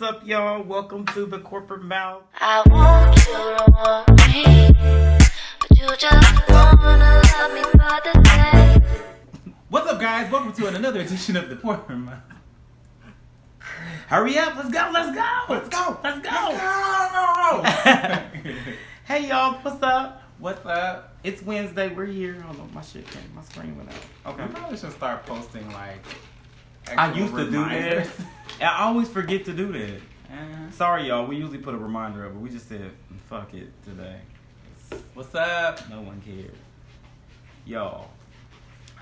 What's up, y'all? Welcome to the Corporate Mouth. I want you to want me, but you just wanna love me for the day. What's up, guys? Welcome to another edition of the Corporate Mouth. Hurry up! Let's go! Let's go! Let's go! Let's go! Let's go! Hey, y'all! What's up? What's up? It's Wednesday. We're here. Hold on, my screen went out. We Okay. probably should start posting like. I actual used to do reminders. that. I always forget to do that. Uh, Sorry, y'all. We usually put a reminder up, but we just said fuck it today. What's up? No one cared. Y'all.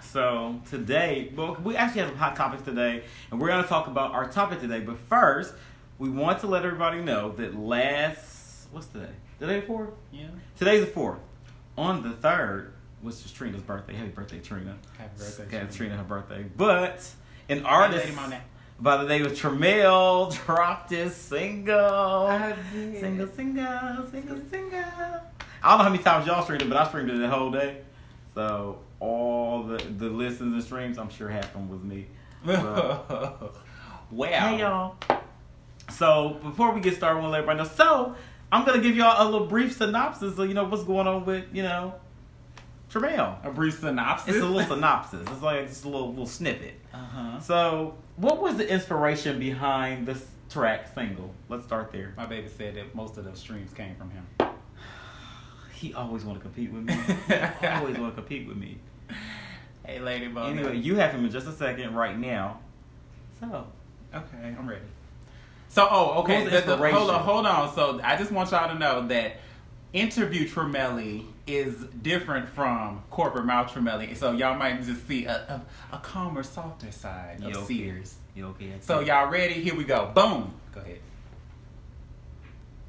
So today, well, we actually have some hot topics today, and we're going to talk about our topic today. But first, we want to let everybody know that what's today? Today the 4th? Yeah. Today's the 4th. On the 3rd, which is Trina's birthday. Happy birthday, Trina. Happy birthday, Got Trina. Trina her birthday. But an artist Lady Monet. by the name of Tramel dropped his single. I did. Single. I don't know how many times y'all streamed it, but I streamed it the whole day. So all the listens and streams, I'm sure half of them was me. So, Wow. hey y'all. So before we get started, I want to let everybody know. So I'm gonna give y'all a little brief synopsis of what's going on with Tramel. A brief synopsis. It's a little synopsis. It's like just a little snippet. Uh-huh. So what was the inspiration behind this track single? Let's start there. My baby said that most of those streams came from him. He always want to compete with me. Always want to compete with me. Hey, Lady Monet. Anyway, you have him in just a second right now. So, Okay, I'm ready. So, okay. What was the inspiration? Hold on. So, I just want y'all to know that interview Tramel is different from corporate mouth Tramel. So, y'all might just see a calmer, softer side of Sears. You okay? So, y'all ready? Here we go. Boom. Go ahead.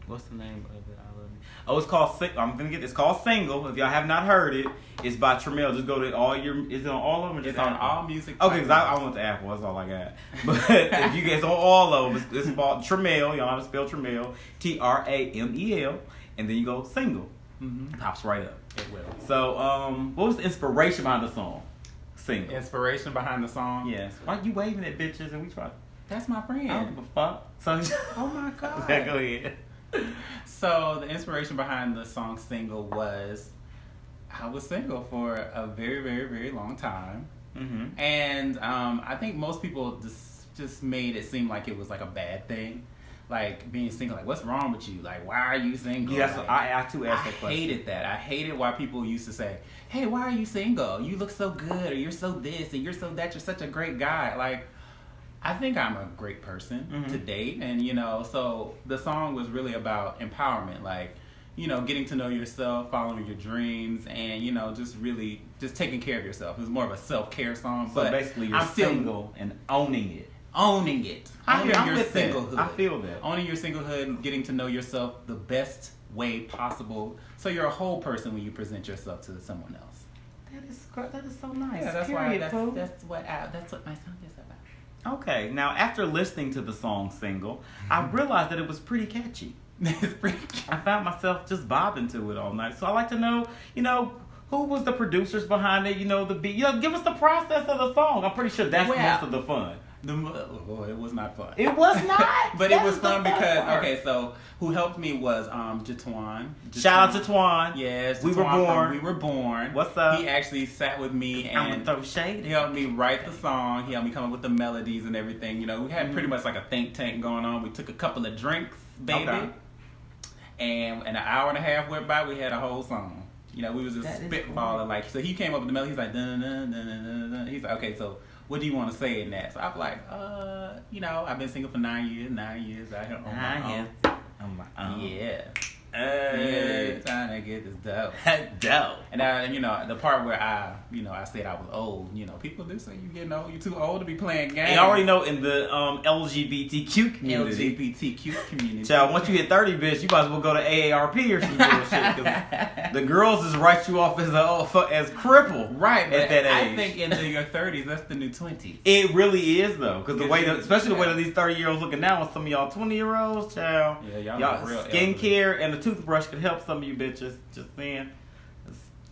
What's the name of it? I love you. Oh, it's called. It's called Single. If y'all have not heard it, it's by Tramel. Just go to all your. Is it on all of them? Or just It's on Apple? all music. Okay, because I went to Apple. That's all I got. But if you guys on all of them, it's called Tramel. Y'all know how to spell Tramel. Tramel. And then you go Single. Mm-hmm. Pops right up. It will. So, what was the inspiration behind the song? Single. Inspiration behind the song? Yes. Why you waving at bitches and we try? That's my friend. I don't give a fuck. So, Oh my God. yeah, go ahead. So the inspiration behind the song Single was I was single for a very, very, very long time. Mm-hmm. And I think most people just made it seem like it was like a bad thing. Like being single, like what's wrong with you? Like why are you single? Yes, like, I too asked that question. hated that. I hated why people used to say, hey, why are you single? You look so good, or you're so this, and you're so that, you're such a great guy. Like, I think I'm a great person to date, and so the song was really about empowerment, like, getting to know yourself, following your dreams, and just taking care of yourself. It was more of a self-care song. So but basically, you're I'm still single and owning it. owning it, owning I'm your with that. singlehood. I feel that. Owning your singlehood and getting to know yourself the best way possible, so you're a whole person when you present yourself to someone else. That is so nice. Yeah, that's Period, why. Pooh. That's what my song is about. Okay, now after listening to the song Single, I realized that it was pretty catchy. It's pretty. I found myself just bobbing to it all night. So I like to know, who was the producers behind it, the beat. Give us the process of the song. I'm pretty sure that's Well, most of the fun. It was not fun. It was not. But That it was is the fun fun because part. so who helped me was Jatwan. Shout out to Twan. Yes, We Were Jatwan from Born. We Were Born. What's up? He actually sat with me I'm and gonna throw shade. he helped me write the song. He helped me come up with the melodies and everything. We had pretty much like a think tank going on. We took a couple of drinks, baby, Okay. and an hour and a half went by. We had a whole song. We was just That is spitballing like. So he came up with the melody. He's like, dun, dun, dun, dun, dun, dun. He's like, okay, so what do you want to say in that? So I'm like, I've been single for 9 years. 9 years out here on my own. I'm like, Yeah. Hey. Yeah, trying to get this dough. Dope. And the part where I said I was old, people do say you getting old, you too old to be playing games. You already know in the LGBTQ community. LGBTQ community. Child, once you hit 30, bitch, you might as well go to AARP or some bullshit. 'Cause the girls just write you off as crippled. Right, at but that I age. think into your 30s, that's the new 20s. It really is though, because Because especially the way that these 30-year-olds looking now, with some of y'all 20-year-olds, child. Yeah, y'all y'all look real skincare and a toothbrush could help some of you bitches. Just saying,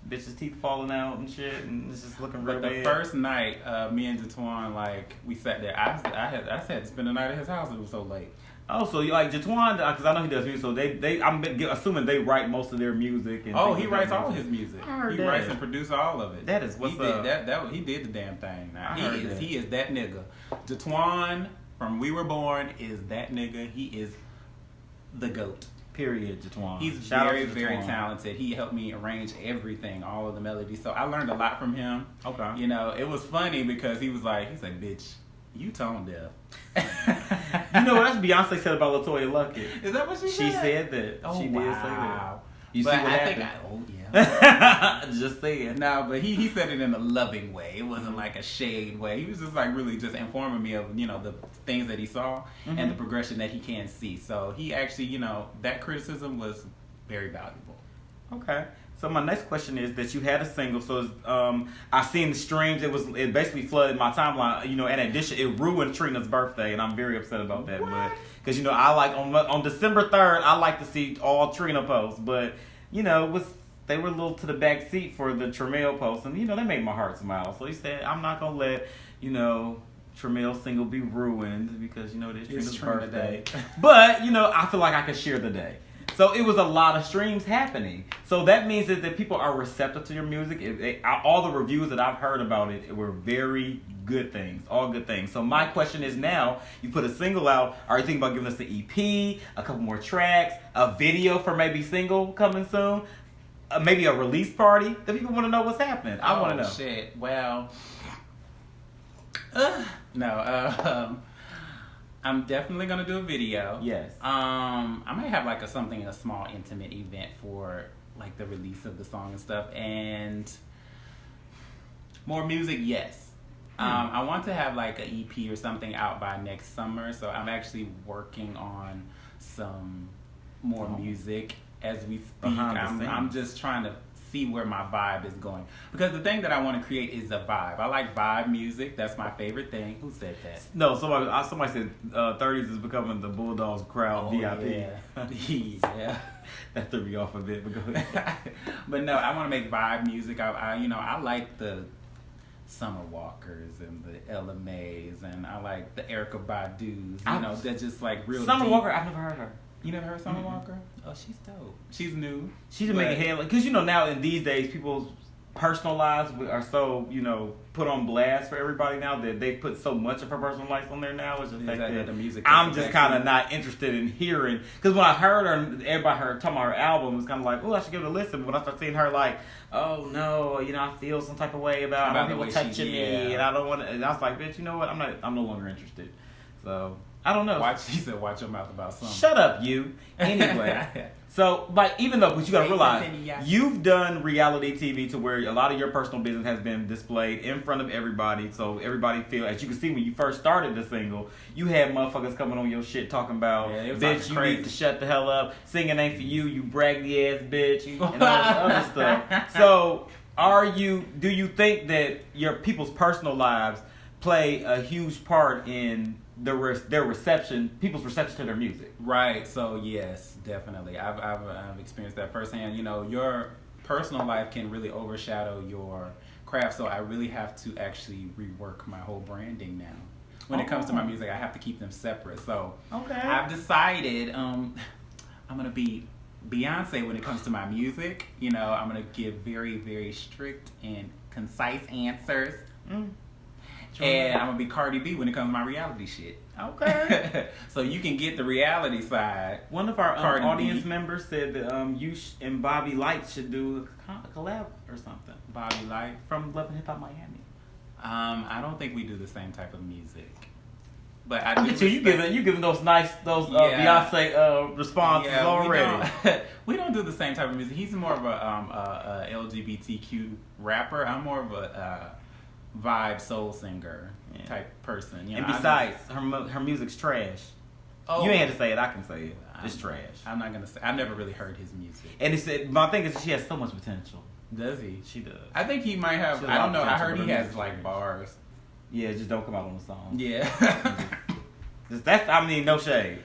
bitches' teeth falling out and shit, and it's just looking real But the bad. first night, me and Jatwan, we sat there. I had to spend the night at his house. It was so late. Oh, so you like Jatwan? Because I know he does music. So I'm assuming they write most of their music. And Oh, he writes all his music. I heard He that. writes and produces all of it. That is what's he did up. That he did the damn thing. Now I heard that. he is that nigga. Jatwan from We Were Born is that nigga. He is the GOAT. Period, Jatwan. He's Shout out very, to very Jatwan. talented. He helped me arrange everything, all of the melodies. So I learned a lot from him. Okay. You know, it was funny because he's like, bitch, you tone deaf. You know what? That's Beyonce said about LaToya Luckett. Is that what she She said? said that. Oh, she wow. did say that. You But see what I happened? think yeah. Just saying. No, but he said it in a loving way. It wasn't like a shade way. He was just like really just informing me of, you know, the things that he saw and the progression that he can see. So he actually, you know, that criticism was very valuable. Okay. So my next question is that you had a single. So I seen the streams. It basically flooded my timeline. You know, in addition, it ruined Trina's birthday, and I'm very upset about that. What? But because you know, I like on December 3rd, I like to see all Trina posts. But you know, they were a little to the back seat for the Tramel post, and you know, they made my heart smile. So he said, I'm not gonna let Tramel's single be ruined because you know it's Trina's birthday. But you know, I feel like I could share the day. So it was a lot of streams happening. So that means that people are receptive to your music. All the reviews that I've heard about it were very good things, all good things. So my question is now, you put a single out, are you thinking about giving us an EP, a couple more tracks, a video for maybe single coming soon, maybe a release party? The people want to know what's happening. I want to know. Shit. Well, I'm definitely gonna do a video. Yes. I might have like a small intimate event for like the release of the song and stuff, and more music. Yes. I want to have like an EP or something out by next summer. So I'm actually working on some more music as we speak. Behind the I'm scenes. just trying to see where my vibe is going, because the thing that I want to create is a vibe. I like vibe music. That's my favorite thing. Who said that? No, somebody said 30s is becoming the Bulldogs crowd VIP. Yeah. That threw me off a bit, but go ahead. But no, I want to make vibe music. I like the Summer Walkers and the Ella Mays, and I like the Erykah Badu's. They're just like real. Summer deep. Walker, I've never heard her. You never heard Summer Walker? Oh, she's dope. She's new. She's making headlines because you know now in these days people's personal lives are so put on blast for everybody now that they put so much of her personal life on there now. It's just like that the music. I'm just kind of not interested in hearing, because when I heard her and everybody talking about her album, it was kind of like, oh, I should give it a listen. But when I start seeing her like, oh no, I feel some type of way about people touching me, and I don't want to. And I was like, bitch, you know what? I'm no longer interested. So I don't know. She said, watch your mouth about something. Shut up, you. Anyway. So, but you got to realize, you've done reality TV to where a lot of your personal business has been displayed in front of everybody. So everybody feel, as you can see when you first started the single, you had motherfuckers coming on your shit talking about, bitch, you need to shut the hell up. Singing ain't for you braggy ass bitch, and all this other stuff. So, do you think that your people's personal lives play a huge part in their reception, people's reception to their music? Right. So yes, definitely. I've experienced that firsthand. Your personal life can really overshadow your craft. So I really have to actually rework my whole branding now. When it comes to my music, I have to keep them separate. So I've decided I'm gonna be Beyonce when it comes to my music. I'm gonna give very, very strict and concise answers. And I'm gonna be Cardi B when it comes to my reality shit. Okay. So you can get the reality side. One of our audience members said that you and Bobby Light should do a collab or something. Bobby Light from Love and Hip Hop Miami. I don't think we do the same type of music. But you giving those Beyonce responses already. We don't do the same type of music. He's more of a LGBTQ rapper. I'm more of a vibe soul singer type person. And besides, her music's trash. Oh, you ain't had to say it. I can say it. It's trash. I'm not gonna say. I never really heard his music. And my thing is, she has so much potential. Does he? She does. I think he might have. I don't know. I heard he has like bars. Yeah, just don't come out on the song. Yeah. No shade.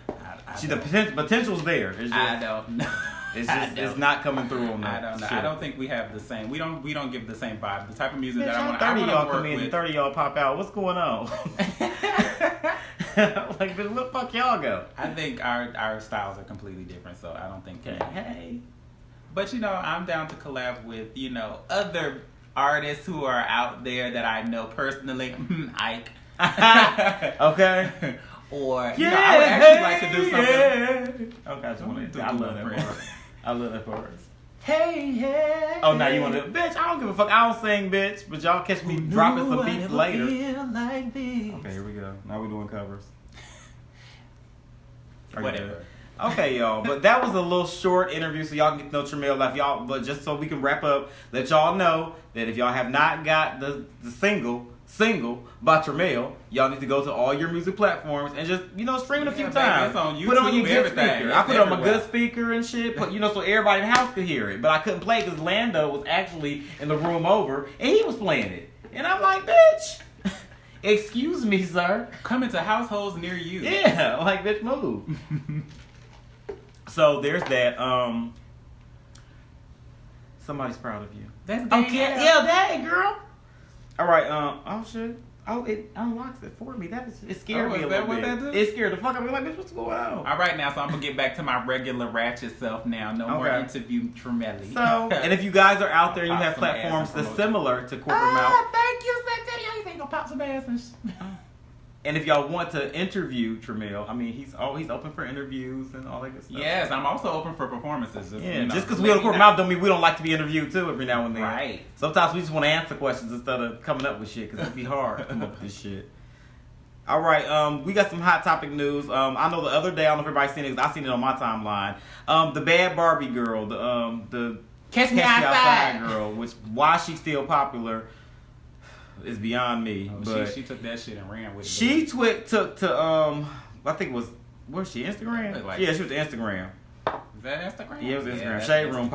The potential's there. It's just, I don't know. It's not coming through on that. I don't know. Shit. I don't think we have the same. We don't give the same vibe. The type of music that I want. 30 y'all come in and 30 y'all pop out. What's going on? Like, where the fuck y'all go? I think our styles are completely different, so I don't think. Hey. But I'm down to collab with other artists who are out there that I know personally. Ike. Okay. Or I would actually like to do something. Okay, I just want to. I love that part. I love that part. Hey. Oh, now you want to, bitch? I don't give a fuck. I don't sing, bitch. But y'all catch me dropping some beats later. Like this. Okay, here we go. Now we're doing covers. Whatever. Okay, y'all. But that was a little short interview, so y'all can get to know Tramel life, y'all. But just so we can wrap up, let y'all know that if y'all have not got the single by Tramel, y'all need to go to all your music platforms and just stream it a few times. On YouTube, put it on your good everything. speaker. I put it on my good speaker and shit. Put so everybody in the house could hear it. But I couldn't play because Lando was actually in the room over and he was playing it. And I'm like, bitch, excuse me, sir. Coming to households near you. Yeah, like bitch, move. So there's that. Somebody's proud of you. That's okay. Yeah, dang girl. All right. Oh shit. Oh, it unlocks it for me. It scared me a little bit. That do? It scared the fuck out of me. Like, bitch, what's going on? All right, now, so I'm gonna get back to my regular ratchet self now. No more interview Tramelli. So, and if you guys are out there and you have platforms that's similar to Corporate Mouth. Thank you, Santerio. You ain't gonna pop some ass and And if y'all want to interview Tramel, I mean, he's open for interviews and all that good stuff. Yes, I'm also open for performances. Just because we don't Corporate Mouth don't mean we don't like to be interviewed too every now and then. Right. Sometimes we just want to answer questions instead of coming up with shit because it'd be hard to come up with this shit. All right, we got some hot topic news. I know the other day, I don't know if everybody's seen it because I seen it on my timeline. The bad Barbie girl, the Catch Me Outside girl, why she's still popular is beyond me. But she took that shit and ran with it. She took to I think it was where's she Instagram? Yeah, she was to Instagram. Is that Instagram? Yeah, it was Instagram. Shade Room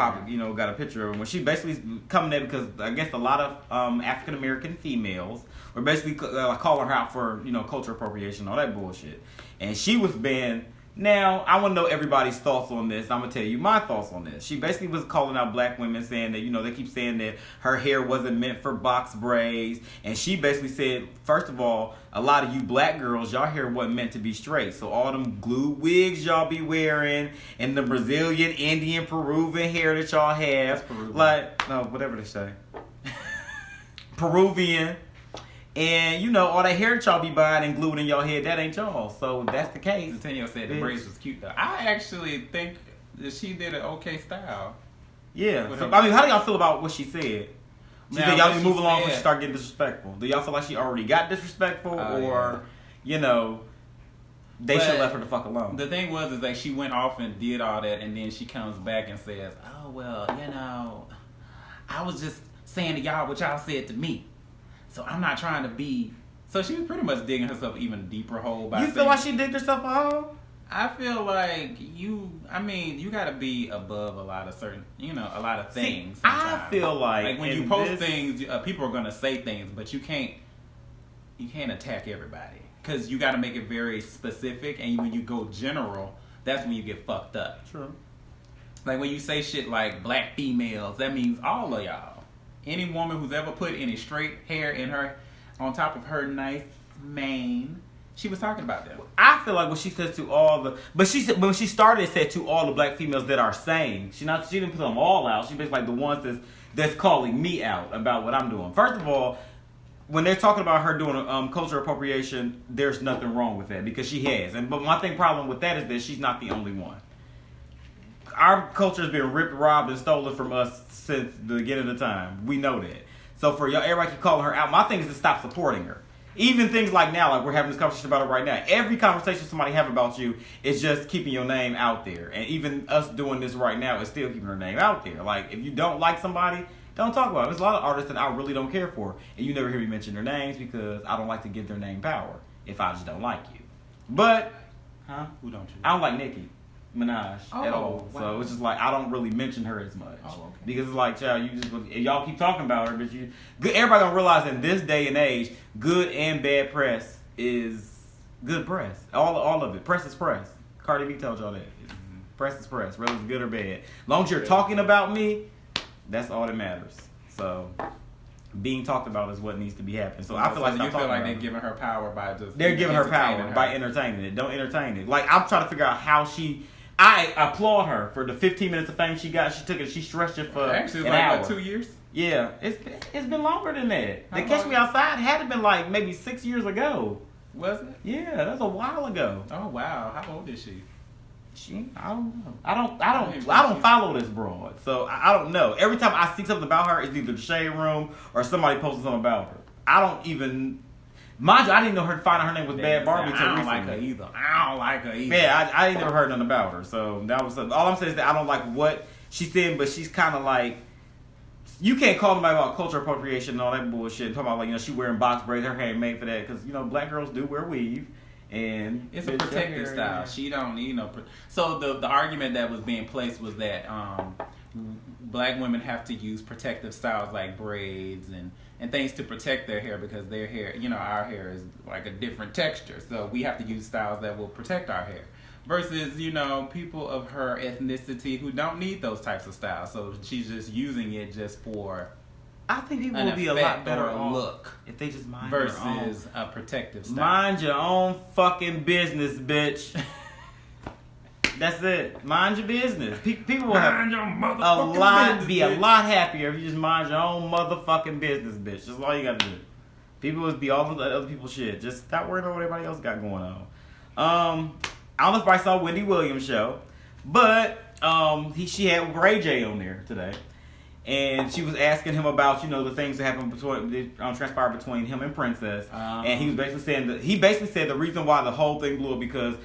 got a picture of her when she basically coming there because I guess a lot of African American females were basically calling her out for cultural appropriation, all that bullshit, and she was banned. Now, I want to know everybody's thoughts on this. I'm going to tell you my thoughts on this. She basically was calling out black women saying that, they keep saying that her hair wasn't meant for box braids. And she basically said, first of all, a lot of you black girls, y'all hair wasn't meant to be straight. So all them glued wigs y'all be wearing and the Brazilian, Indian, Peruvian hair that y'all have. Whatever they say. Peruvian. And, all that hair that y'all be buying and glued in your head, that ain't y'all. So, if that's the case. Centennial said the braids was cute, though. I actually think that she did an okay style. Yeah. So, how do y'all feel about what she said? She said y'all need to move along before she start getting disrespectful. Do y'all feel like she already got disrespectful? Or, they should have left her the fuck alone? The thing is that she went off and did all that, and then she comes back and says, oh, well, I was just saying to y'all what y'all said to me. So I'm not trying to be. So she was pretty much digging herself even a deeper hole. You feel like she digged herself a hole? I feel like you gotta be above a lot of a lot of things. Sometimes. I feel like when you post things, people are gonna say things, but you can't attack everybody because you gotta make it very specific. And when you go general, that's when you get fucked up. True. Like when you say shit like black females, that means all of y'all. Any woman who's ever put any straight hair in her, on top of her nice mane, she was talking about that. I feel like when she says to all the, but she said when she started, it said to all the black females that are sane. She didn't put them all out. She basically like the ones that's calling me out about what I'm doing. First of all, when they're talking about her doing cultural appropriation, there's nothing wrong with that because she has. But my problem with that is that she's not the only one. Our culture has been ripped, robbed, and stolen from us since the beginning of the time. We know that. So for y'all, everybody keep calling her out. My thing is to stop supporting her. Even things like now, like we're having this conversation about it right now. Every conversation somebody have about you is just keeping your name out there. And even us doing this right now is still keeping her name out there. Like, if you don't like somebody, don't talk about it. There's a lot of artists that I really don't care for. And you never hear me mention their names because I don't like to give their name power if I just don't like you. But, who don't you? I don't like Nicki Minaj at all. Wow. So it's just like I don't really mention her as much. Oh, okay. Because it's like, child, if y'all keep talking about her, but everybody gonna realize in this day and age, good and bad press is good press. All of it. Press is press. Cardi B told y'all that. Press is press, whether it's good or bad. As long as you're talking about me, that's all that matters. So being talked about is what needs to be happening. So I feel So like you feel like they're giving her power by just they're giving her power entertaining by entertaining it. Don't entertain it. Like, I'm trying to figure out how she. I applaud her for the 15 minutes of fame she got. She took it. She stretched it for actually an like hour. what, 2 years. Yeah, it's been longer than that. How They Catch long? Me Outside had to been like maybe 6 years ago. Was it? Yeah, that's a while ago. Oh wow, how old is she? I don't know. I don't follow this broad, so I don't know. Every time I see something about her, it's either the Shade Room or somebody posting something about her. I don't even. Mind you, I didn't know her name was Bad Barbie until I don't recently. like her either. I don't like her either. Yeah, I ain't never heard nothing about her. So that was all I'm saying is that I don't like what she's saying, but she's kind of like. You can't call nobody about culture appropriation and all that bullshit. Talking about, like, she wearing box braids, her hair ain't made for that, because black girls do wear weave, and It's a protective style. She don't need no. So the argument that was being placed was that black women have to use protective styles like braids and things to protect their hair because their hair, our hair is like a different texture. So we have to use styles that will protect our hair. Versus, people of her ethnicity who don't need those types of styles. So she's just using it just for I think people an would be a lot effect better or a off look if they just mind their own. versus a protective style. Mind your own fucking business, bitch. That's it. Mind your business. People will have be a lot happier if you just mind your own motherfucking business, bitch. That's all you gotta do. People would be all the other people's shit. Just stop worrying about what everybody else got going on. I don't know if I saw Wendy Williams' show, but she had Ray J on there today, and she was asking him about the things that happened transpired between him and Princess, and he was basically saying that the reason why the whole thing blew up because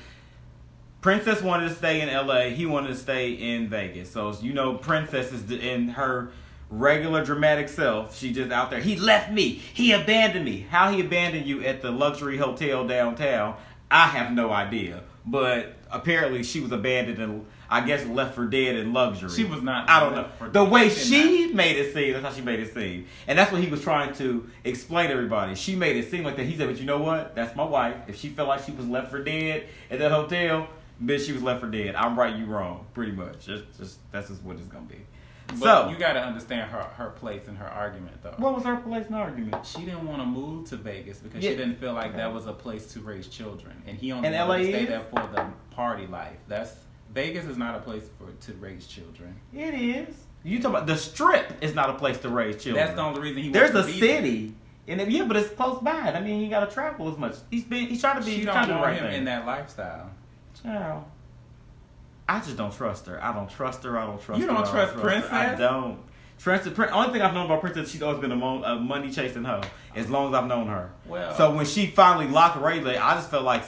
Princess wanted to stay in LA, he wanted to stay in Vegas. So Princess is in her regular dramatic self. She just out there. He left me. He abandoned me. How he abandoned you at the luxury hotel downtown, I have no idea. But apparently she was abandoned and I guess left for dead in luxury. She was not. I don't know. The way she made it seem, that's how she made it seem. And that's what he was trying to explain to everybody. She made it seem like that. He said, but you know what? That's my wife. If she felt like she was left for dead at that hotel, bitch, she was left for dead. I'm right, you wrong. Pretty much. Just that's just what it's going to be. But so you got to understand her place in her argument, though. What was her place in the argument? She didn't want to move to Vegas because Yeah. she didn't feel like that was a place to raise children, and he only And wanted LA to stay is? there for the party life. Vegas is not a place to raise children. It is. You talking about the Strip is not a place to raise children. That's the only reason he There's wants a to be city. And but it's close by. I mean, he got to travel as much. He's trying to be. She He's don't trying to do the want right him thing. in that lifestyle. Child. I just don't trust her. I don't trust her. You don't trust Princess? I don't. Only thing I've known about Princess, she's always been a money chasing hoe. As long as I've known her. Well, So when she finally locked Ray J, I just felt like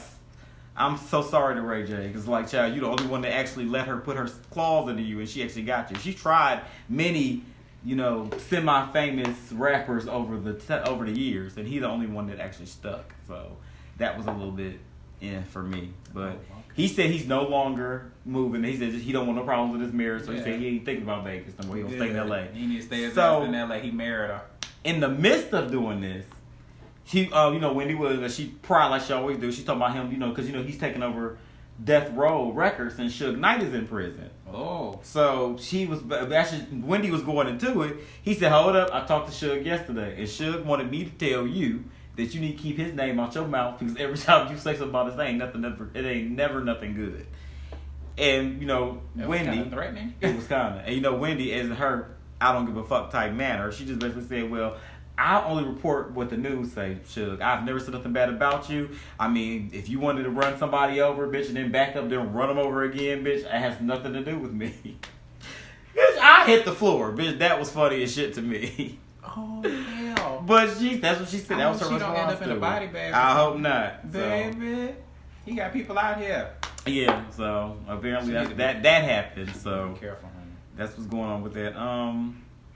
I'm so sorry to Ray J because child, you're the only one that actually let her put her claws into you, and she actually got you. She tried many, semi-famous rappers over the years, and he's the only one that actually stuck. So that was a little bit for me, but. He said he's no longer moving. He said he don't want no problems with his marriage, so he said he ain't thinking about Vegas no more. He'll stay in L.A. He needs to stay his ass in L.A. He married her. In the midst of doing this, she, Wendy Williams, she probably like she always do. She talking about him, because he's taking over Death Row Records, and Suge Knight is in prison. Oh, so Wendy was going into it. He said, "Hold up, I talked to Suge yesterday, and Suge wanted me to tell you." That you need to keep his name out your mouth because every time you say something about his name, it ain't never nothing good. And Wendy, threatening. It was kind of, and Wendy, as her, I don't give a fuck type manner, she just basically said, "Well, I only report what the news say, Suge. I've never said nothing bad about you. I mean, if you wanted to run somebody over, bitch, and then back up, then run them over again, bitch, it has nothing to do with me." Bitch, I hit the floor, bitch. That was funny as shit to me. Oh hell! But that's what she said. That was her she don't end response up in to a it. body bag. I hope not, baby. He got people out here. Yeah, so apparently that happened. So be careful, honey. That's what's going on with that.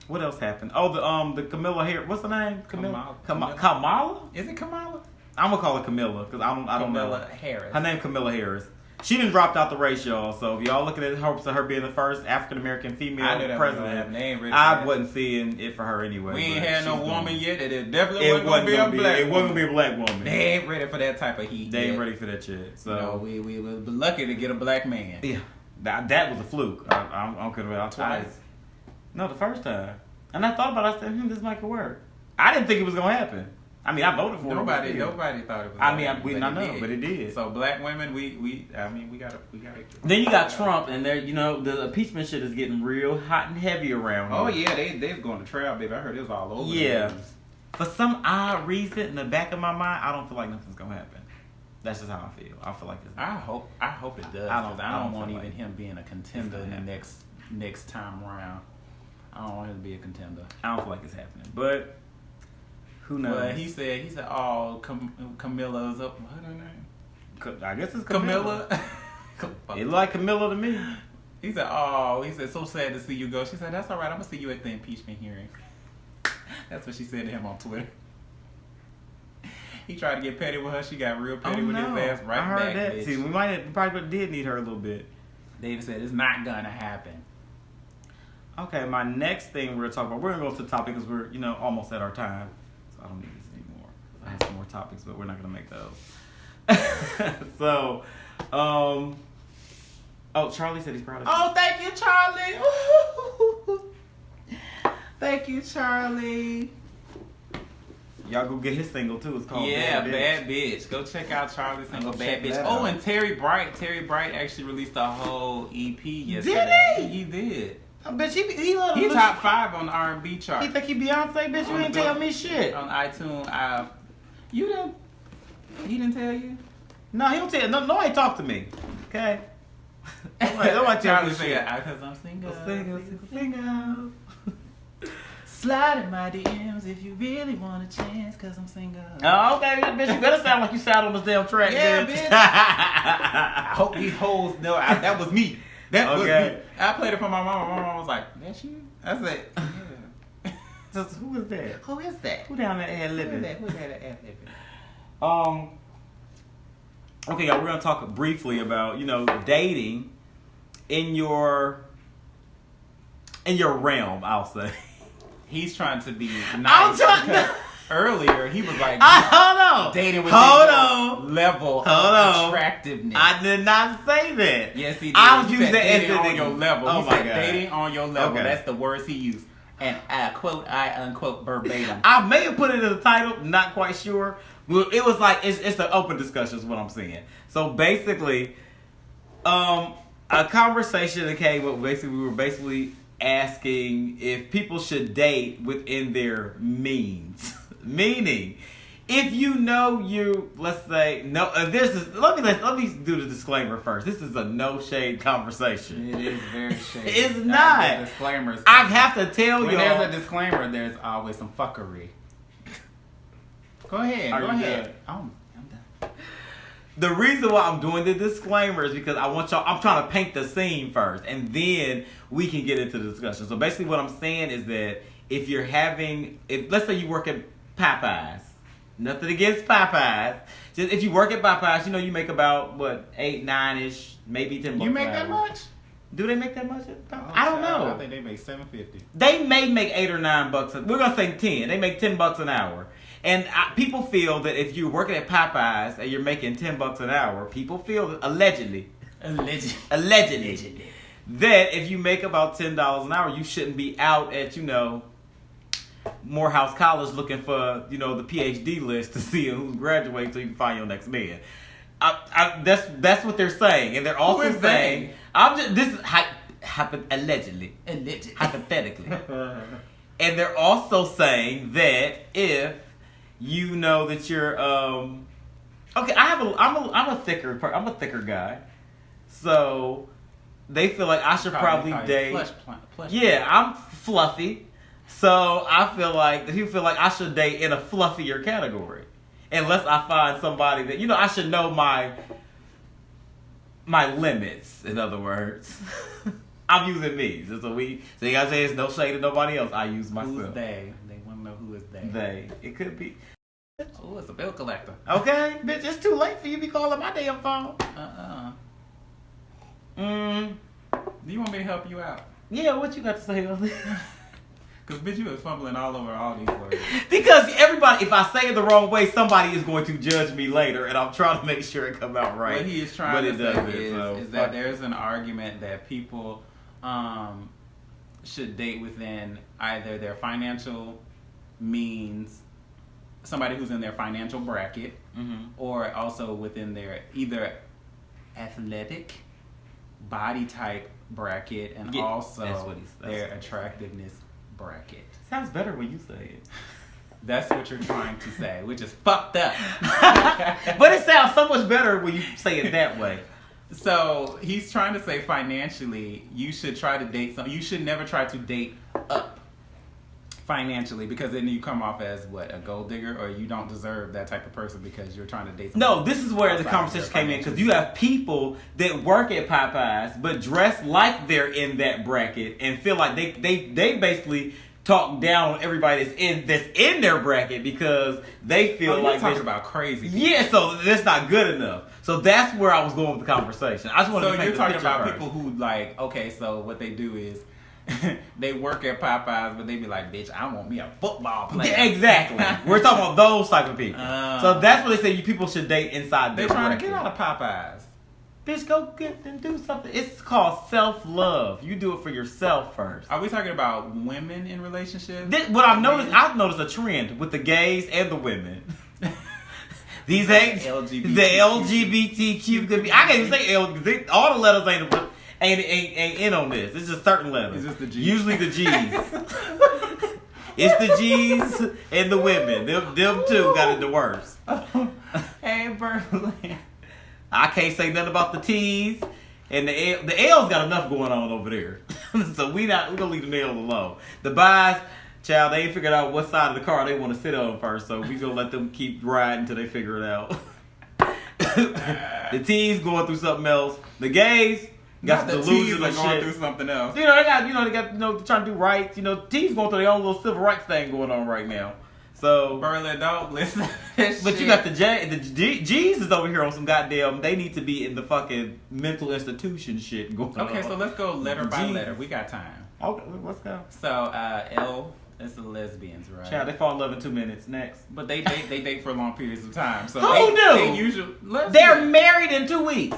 What else happened? Oh, the Camilla Harris. What's her name? Kamala? Is it Kamala? I'm gonna call her Camilla because I don't know. Camilla Harris. Her name Camilla Harris. She didn't drop out the race, y'all. So if y'all looking at hopes of her being the first African American female president, I wasn't seeing it for her anyway. We ain't had no woman yet. It definitely wasn't gonna be a black. It wasn't gonna be a black woman. They ain't ready for that type of heat. They ain't ready for that shit. So we was lucky to get a black man. Yeah, that was a fluke. I don't care about Twice. No, the first time. And I thought about it. I said, this might could work. I didn't think it was gonna happen. I mean, I voted for Nobody it. thought it was. I mean, gonna happen, I know, but it did. So black women, we gotta. Then you got Trump, and there, you know, the impeachment shit is getting real hot and heavy around here. Oh yeah, they's going to trial, baby. I heard it was all over. Yeah. For some odd reason, in the back of my mind, I don't feel like nothing's gonna happen. That's just how I feel. I feel like it's. I hope it does. I don't want even him being a contender in the next time around. I don't want him to be a contender. I don't feel like it's happening, but who knows? Well, he said, oh, Camilla's up. What's her name? I guess it's Camilla. Camilla. It look like Camilla to me. He said, so sad to see you go. She said, that's all right. I'm gonna see you at the impeachment hearing. That's what she said to him on Twitter. He tried to get petty with her. She got real petty with his ass right I heard back. that Bitch. too. We probably did need her a little bit. David said it's not gonna happen. Okay, my next thing we're gonna talk about. We're gonna go to the topic because we're almost at our time, so I don't need this anymore. I have some more topics, but we're not gonna make those. So, oh, Charlie said he's proud of you. Oh, thank you, Charlie. Thank you, Charlie. Y'all go get his single too. It's called Bad Bitch. Go check out Charlie's single, Bad Bitch. Oh, and Terry Bright actually released a whole EP yesterday. Did he? He did. I bet he He top 5 on the R&B chart. He think he Beyonce, bitch? You didn't tell me shit. On iTunes, he didn't tell you? No, he don't tell. No, I ain't talk to me. Okay. Nobody tell me shit. Because I'm single. Single. Slide in my DMs if you really want a chance, cause I'm single. Oh, okay, bitch. You better sound like you sat on this damn track, Yeah, bitch. I hope these hoes know that was me. That was me. I played it for my mama. My mama was like, "That's you?" I said, "Yeah." Who is that? Who is that? Who down there ad living? Who that ad living? Okay, y'all. We're gonna talk briefly about dating in your realm. I'll say. He's trying to be nice. Because earlier he was like, hold on, dating with level of attractiveness. I did not say that. Yes, he did. I was He using said that dating on your level. Oh He my said God. dating on your level. Okay. That's the words he used. And I quote, I unquote verbatim. I may have put it in the title. Not quite sure. Well, it was like it's an open discussion. Is what I'm saying. So basically, a conversation that came up. Basically, we were basically asking if people should date within their means. Meaning, if let's say no. This is let me do the disclaimer first. This is a no shade conversation. It is very shady. It's not. Disclaimers. I have to tell when y'all. there's a disclaimer, there's always some fuckery. Go ahead. Are Go you ahead. done? I'm done. The reason why I'm doing the disclaimer is because I'm trying to paint the scene first, and then we can get into the discussion. So basically what I'm saying is that if let's say you work at Popeyes, nothing against Popeyes, just if you work at Popeyes, you make about, what, 8, 9-ish, maybe $10 You make an that hour. much? Do they make that much at Popeyes? I don't know. I think they make $7.50. They may make $8 or $9. We're gonna say 10. They make $10 an hour, and people feel that if you're working at Popeyes and you're making $10 an hour, people feel allegedly that if you make about $10 an hour, you shouldn't be out at Morehouse College looking for the PhD list to see who's graduating so you can find your next man. That's what they're saying, and they're also saying this is allegedly hypothetically, and they're also saying that if you know that you're okay, I'm a thicker guy, so they feel like I should probably date. Plush. Yeah, I'm fluffy. So I feel like people feel like I should date in a fluffier category, unless I find somebody that I should know my limits. In other words, I'm using me. So you guys say it's no shade to nobody else. I use myself. Who's they? They want to know who is they. They. It could be. Oh, it's a bill collector. Okay, bitch. It's too late for you to be calling my damn phone. Do you want me to help you out? Yeah. What you got to say on this? Because, bitch, you was fumbling all over all these words. Because everybody, if I say it the wrong way, somebody is going to judge me later, and I'm trying to make sure it come out right. What he is trying to say doesn't, is that there's an argument that people should date within either their financial means somebody who's in their financial bracket, or also within their either athletic body type bracket, and Yeah, also that's what he's- that's- their attractiveness bracket. Sounds better when you say it. That's what you're trying to say, which is fucked up. But it sounds so much better when you say it that way. So he's trying to say financially, you should try to date you should never try to date up financially, because then you come off as what, a gold digger, or you don't deserve that type of person because you're trying to date No, this is where the conversation came in, because you have people that work at Popeyes but dress like they're in that bracket and feel like they basically talk down on everybody that's in their bracket because they feel you're like talking about crazy people. Yeah, so that's not good enough. So that's where I was going with the conversation. I just wanted So to paint you're the talking picture about first. people who like, okay, so what they do is they work at Popeyes, but they be like, bitch, I want me a football player. Yeah, exactly. We're talking about those type of people. So that's what they say you people should date inside They're their trying bracket. to get out of Popeyes. Bitch, go get and do something. It's called self-love. You do it for yourself first. Are we talking about women in relationships? What I've noticed a trend with the gays and the women. These ain't LGBT. the LGBTQ. I can't even say L. All the letters ain't in on this. It's just certain letters. It's just the G's. Usually the G's. It's the G's and the women. Them two got it the worst. Hey, Berlin. I can't say nothing about the T's, and the L's got enough going on over there. So we gonna leave the L's alone. The B's, child, they ain't figured out what side of the car they want to sit on first, so we gonna let them keep riding until they figure it out. The T's going through something else. The gays got some delusions and going shit. through something else. They got trying to do rights. T's going through their own little civil rights thing going on right now. So, Berlin, don't listen to this but shit. you got the G's is over here on some goddamn. They need to be in the fucking mental institution shit going on. Okay, so let's go letter by G's. letter. We got time. Okay, let's go. So, L, it's the lesbians, right? Child, they fall in love in 2 minutes. Next, But they date for long periods of time. So Who they knew? usually they're married in 2 weeks.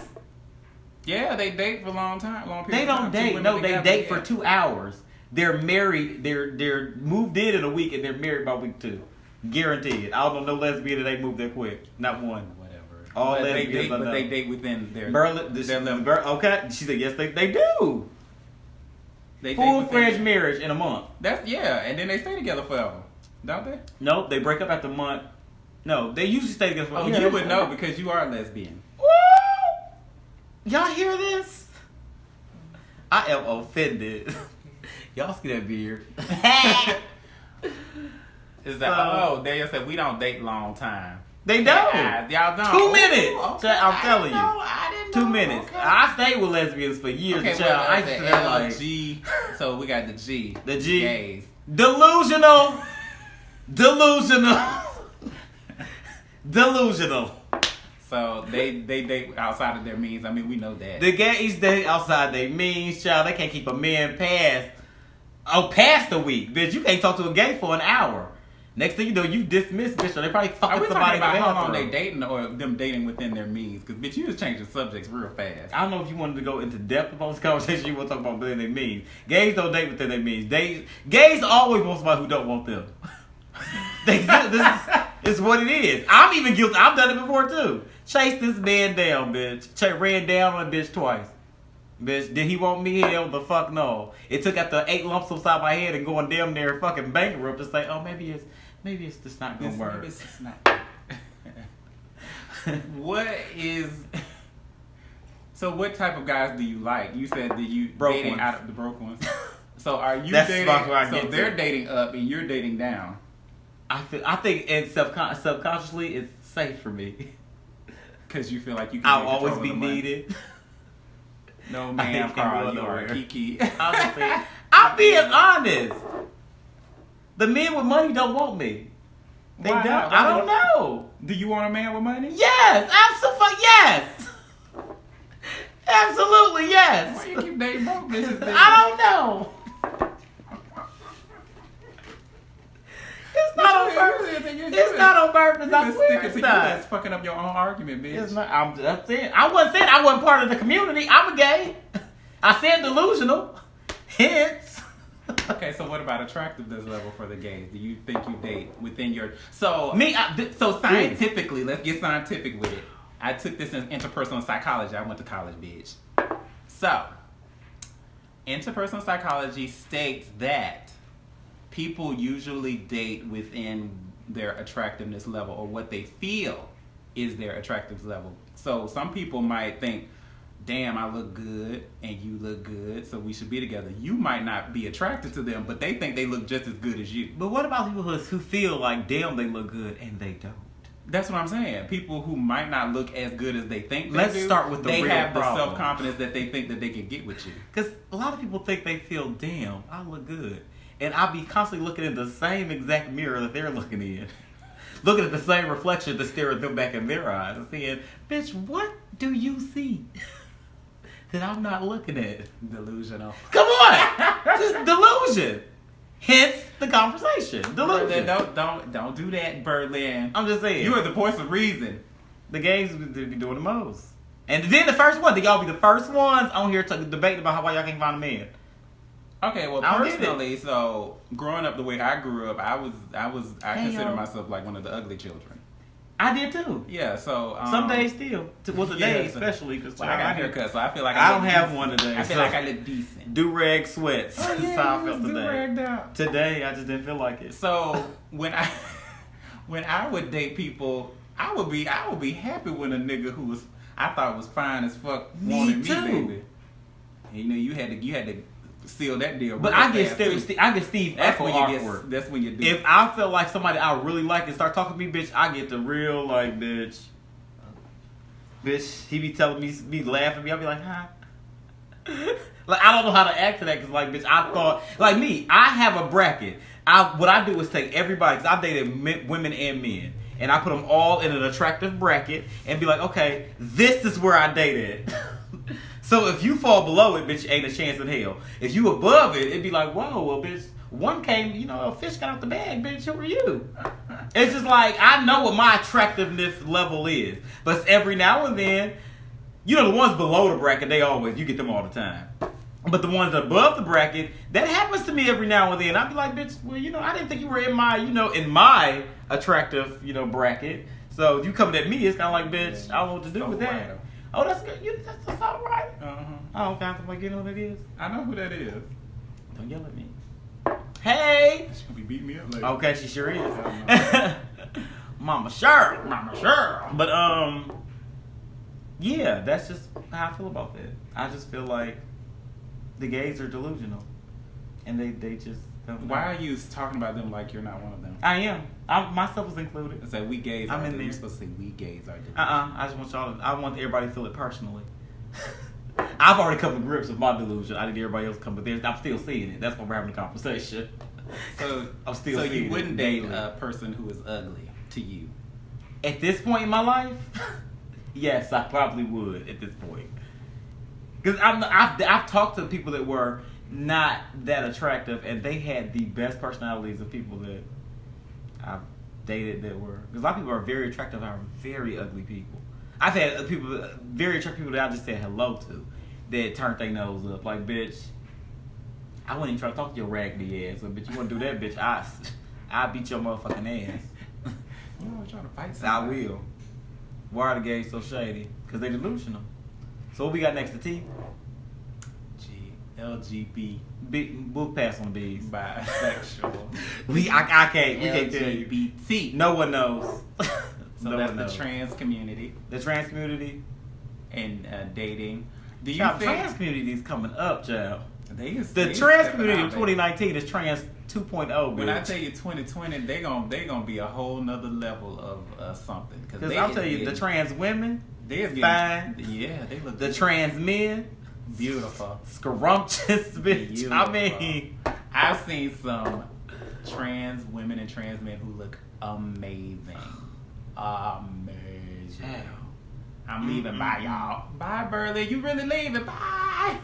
Yeah, they date for long periods They of don't time. Two date. women No, they together, date yeah. for 2 hours. They're married. They're moved in a week, and they're married by week 2. Guaranteed. I don't know no lesbian that they move that quick. Not one. Whatever. All but lesbians they date, I but know. they date within their Their limit. okay. She said yes. They do. They date Full-fledged within- marriage in a month. That's and then they stay together forever, don't they? Nope, they break up after a month. No, they usually stay together for Oh, yeah, you they- would know because you are a lesbian. Woo! Y'all hear this? I am offended. Y'all see that beard? Is that they said we don't date long time. They don't. Y'all don't. 2 minutes. Ooh, okay. I'm telling you. I didn't 2 know. minutes. Okay. I stayed with lesbians for years. Okay, child. I used to the have L, like G. So we got the G. The G. Gays. delusional. Delusional. So they date outside of their means. I mean, we know that. The gays date outside their means, child. They can't keep a man past a week, bitch. You can't talk to a gay for an hour. Next thing you know, you dismiss, bitch. Or they probably Are fucking we somebody talking about in the how long bathroom. they dating or them dating within their means? Because, bitch, you just changing subjects real fast. I don't know if you wanted to go into depth about this conversation. You want to talk about within their means. Gays don't date within their means. Gays always want somebody who don't want them. This is what it is. I'm even guilty. I've done it before too. Chase this man down, bitch. Ran down on a bitch twice. Bitch, did he want me? Hell the fuck no. It took after 8 lumps upside my head and going damn near fucking bankrupt to say, oh, maybe it's just not gonna work. It's not. What is? So, what type of guys do you like? You said that you Broke dating ones. out of the broke ones. So, are you That's dating? about where I So get they're to. dating up and you're dating down. I think and subconsciously it's safe for me. Because you feel like you can. I'll take always control be of the money. needed. No, I ma'am, ain't Carl, going you are nowhere. Kiki. Honestly, I'm being honest. The men with money don't want me. They Why don't. not? I don't know. Do you want a man with money? Yes, absolutely. Yes, absolutely. Yes. Why you keep dating broke bitches? Then? I don't know. It's not on purpose. It's not on purpose. I swear it's That's not. fucking up your own argument, bitch. It's not. That's it. I wasn't saying I wasn't part of the community. I'm a gay. I said delusional. Hence. Okay, so what about attractiveness level for the gays? Do you think you date within your so so scientifically? Let's get scientific with it. I took this in interpersonal psychology. I went to college, bitch. So, interpersonal psychology states that people usually date within their attractiveness level or what they feel is their attractiveness level. So some people might think, damn, I look good and you look good, so we should be together. You might not be attracted to them, but they think they look just as good as you. But what about people who feel like, damn, they look good and they don't? That's what I'm saying. People who might not look as good as they think they Let's do, start with the they real have problem. the self-confidence that they think that they can get with you. Because a lot of people think they feel, damn, I look good. And I'll be constantly looking in the same exact mirror that they're looking in. Looking at the same reflection to stare at them back in their eyes and saying, bitch, what do you see that I'm not looking at? Delusional. Come on! Just delusion. Hence the conversation. Delusion. Don't do that, Berlin. I'm just saying. You are the voice of reason. The gays be doing the most. And then the first one, y'all be the first ones on here to debate about why y'all can't find a man. Okay, well, I don't get personally, so growing up the way I grew up, I consider yo. myself like one of the ugly children. I did too. Yeah, so Some days still. Well, today yeah, so- especially because Well, I got a haircut, so I feel like I look don't have decent. one today. I feel so like I look decent. do-rag sweats. Oh, yeah, That's how I you felt was today. do-ragged out. Today, I just didn't feel like it. So when I would date people, I would be happy when a nigga who was I thought was fine as fuck wanted too. me, baby. And, you know, you had to seal that deal. But real I get fast, too. Steve That's Urkel when you awkward. That's when you do. If I feel like somebody I really like and start talking to me, bitch, I get the real like, bitch. Bitch, he be telling me laughing at me. I'll be like, huh? Like, I don't know how to act to that because, like, bitch, I thought, like me, I have a bracket. What I do is take everybody, because I've dated women and men, and I put them all in an attractive bracket and be like, okay, this is where I dated. So if you fall below it, bitch, ain't a chance in hell. If you above it, it'd be like, whoa, well, bitch, one came, you know, a fish got out the bag, bitch, who are you? It's just like, I know what my attractiveness level is. But every now and then, you know, the ones below the bracket, you get them all the time. But the ones above the bracket, that happens to me every now and then. I'd be like, bitch, well, you know, I didn't think you were in my attractive, you know, bracket. So if you coming at me, it's kind of like, bitch, I don't know what to do with that. Right. Oh, that's good. That's all right. Uh-huh. Oh, okay. I'm you know what that is? I know who that is. Don't yell at me. Hey! She's gonna be beating me up later. Okay, she sure is. Mama Cheryl. But, yeah, that's just how I feel about that. I just feel like the gays are delusional. And they just don't know. Why are you talking about them like you're not one of them? I am. Myself is included. It's like we gays I'm are in there. You're supposed to say we gays are different. I just want I want everybody to feel it personally. I've already come to grips with my delusion. I need everybody else to come, but I'm still seeing it. That's why we're having a conversation. So I'm still so seeing you wouldn't it date daily. a person who is ugly to you? At this point in my life, yes, I probably would. At this point, because I've talked to people that were not that attractive, and they had the best personalities of people that I've dated that were. Because a lot of people are very attractive, and are very ugly people. I've had people, very attractive people that I just said hello to, that turned their nose up. Like, bitch, I wouldn't even try to talk to your raggedy ass, but bitch, you want to do that, bitch? I beat your motherfucking ass. You know, trying to fight I somebody. will. Why are the gays so shady? Because they delusional. So what we got next to T? LGBT. We'll pass on B's. Bisexual. I can't. We can't tell you. LGBT. No one knows. So No that's one the knows. trans community The trans community. and dating. Do you Child, think trans community is coming up, child. they is The they is trans stepping community out, of baby. 2019 is trans 2.0, bitch. When I tell you 2020, they gonna be a whole nother level of something. Because I'll tell you, the trans women, they is getting, fine. Yeah, they look the trans men, beautiful. scrumptious, bitch. Beautiful. I mean, I've seen some trans women and trans men who look amazing. Amazing. child. I'm leaving. Bye, y'all. Bye, Burley. You really leaving? Bye.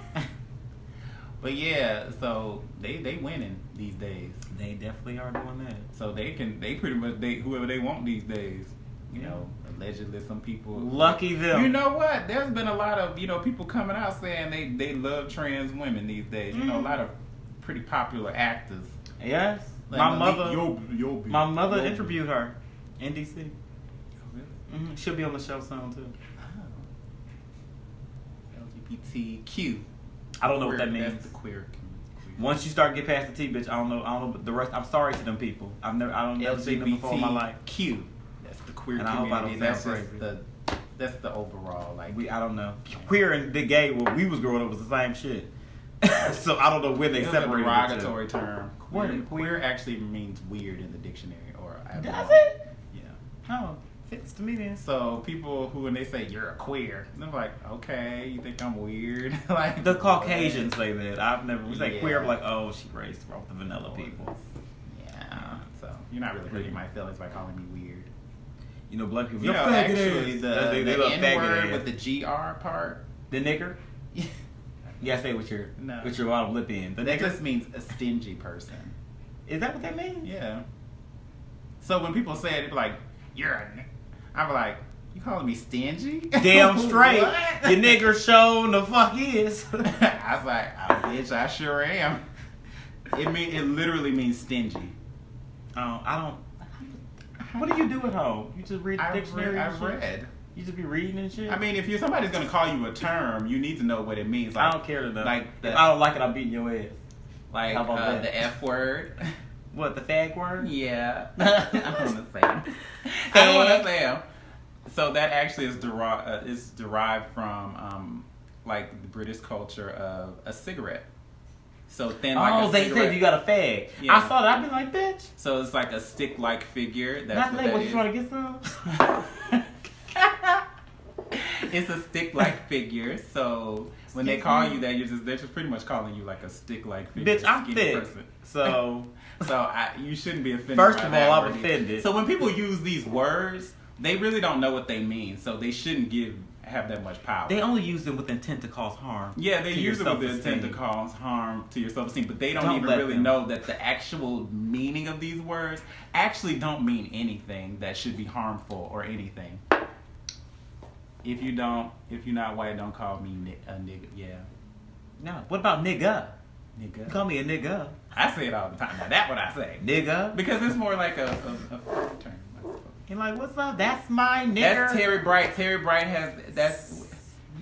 But yeah, so they winning these days. They definitely are doing that. So they pretty much date whoever they want these days. You know, allegedly some people. Lucky them. You know what? There's been a lot of people coming out saying they love trans women these days. You know, a lot of pretty popular actors. Yes. Like My Malik mother. My mother interviewed her in DC. Oh, really? She'll be on the show soon too. LGBTQ. I don't know what that That's means. the queer. Once you start to get past the T, bitch, I don't know the rest. I'm sorry to them people. I don't never seen them before in my life. LGBTQ. That's the queer And I hope I community. don't That's sound just crazy. that's the overall like. I don't know. Queer and the gay when we was growing up was the same shit. So I don't know when they It's a separated derogatory term. What? Queer actually means weird in the dictionary, or the two. Does it? Yeah. Oh, fits to me then. So people who when they say you're a queer, they're like, okay, you think I'm weird? Like The Caucasians say that. I've never. We say Yeah. queer. I'm like, oh, she raised off the vanilla people. Yeah. So you're not really hurting my feelings by calling me weird. You know, black people. You know, faggot actually, ass. the they love N faggot word ass. with the GR part. The nigger. Yeah, say with your No. with your bottom lip in. The That nigger. just means a stingy person. Is that what that means? Yeah. So when people say it, they be like, you're a nigger. I'm like, you calling me stingy? Damn straight. What? Your nigger show the fuck is. I was like, oh, bitch, I sure am. It literally means stingy. I don't. What do you do at home? You just read the dictionary? and I've shit? read. You just be reading and shit? I mean, if somebody's gonna call you a term, you need to know what it means. Like, I don't care to know. Like If I don't like it, I'm beating your ass. like How about that? the F word. What, the fag word? Yeah, I don't want to say them. I don't want to say them. So that actually is derived from like the British culture of a cigarette. So thin like Oh, a they cigarette. said you got a fag. Yeah. I saw that. I'd be like, bitch. So it's like a stick-like figure. That's Not what like, that what, you is. trying to get some? It's a stick-like figure. So when they call you that, they're just pretty much calling you like a stick-like figure. Bitch, I'm skinny thick. person. So, So you shouldn't be offended. First by of that all, I'm word either. offended. So when people use these words, they really don't know what they mean. So they shouldn't have that much power. they only use them with intent to cause harm. Yeah, they to use your it with the intent to self-esteem. cause harm to your self-esteem, but they don't Don't even let really them. know that the actual meaning of these words actually don't mean anything that should be harmful or anything. If you're not white, don't call me a nigga. Yeah, No. What about nigga? You nigga. call me a nigga. I say it all the time. Now that's what I say Nigga. because it's more like a term. You're like, what's up? That's my nigger. That's Terry Bright. Terry Bright has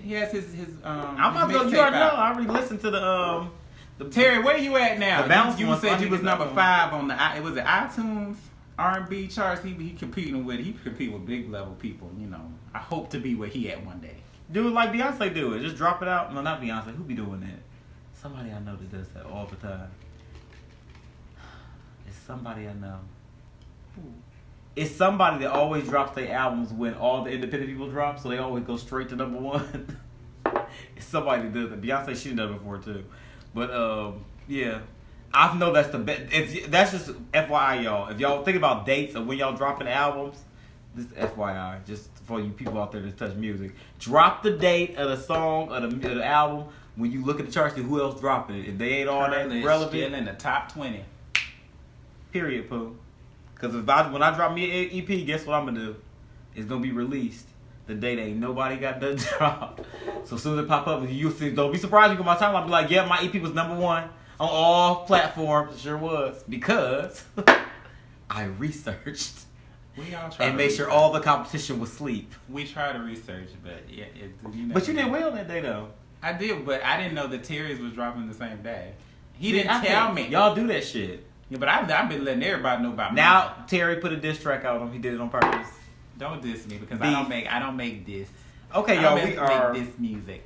he has his I'm about to go. his You mixtape already know. out. I already listened to the Terry, where you at now? The bounce You one, said so you I was need to number get 5 on the was it iTunes R&B charts. He competing with big level people. You know, I hope to be where he at one day. do it like Beyonce do it. Just drop it out. No, not Beyonce. Who be doing that? Somebody I know that does that all the time. It's somebody I know. It's somebody that always drops their albums when all the independent people drop, so they always go straight to number 1. It's somebody that does it. Beyonce, she done it before too. But yeah, I know that's the best. If that's just FYI, y'all. If y'all think about dates of when y'all dropping albums, this is FYI, just for you people out there that touch music. Drop the date of the song of the album when you look at the charts. See who else dropping it. If they ain't all that Currently, it's relevant, still in the top 20. period, poo. Because when I drop me an EP, guess what I'm gonna do? It's gonna be released the day that ain't nobody got the drop. So as soon as it pop up, you see, don't be surprised. You go my time, I'll be like, yeah, my EP was number 1 on all platforms. It sure was, because I researched We all try and to made sure research. all the competition was sleep. We try to research, but yeah, But you did well that day though. I did, but I didn't know that Terry's was dropping the same day. He See, didn't I tell think me. Y'all do that shit. Yeah, but I've been letting everybody know about Now mine. Terry put a diss track out on him. He did it on purpose. Don't diss me because Beef. I don't make this. Okay, I y'all, don't we are make this music.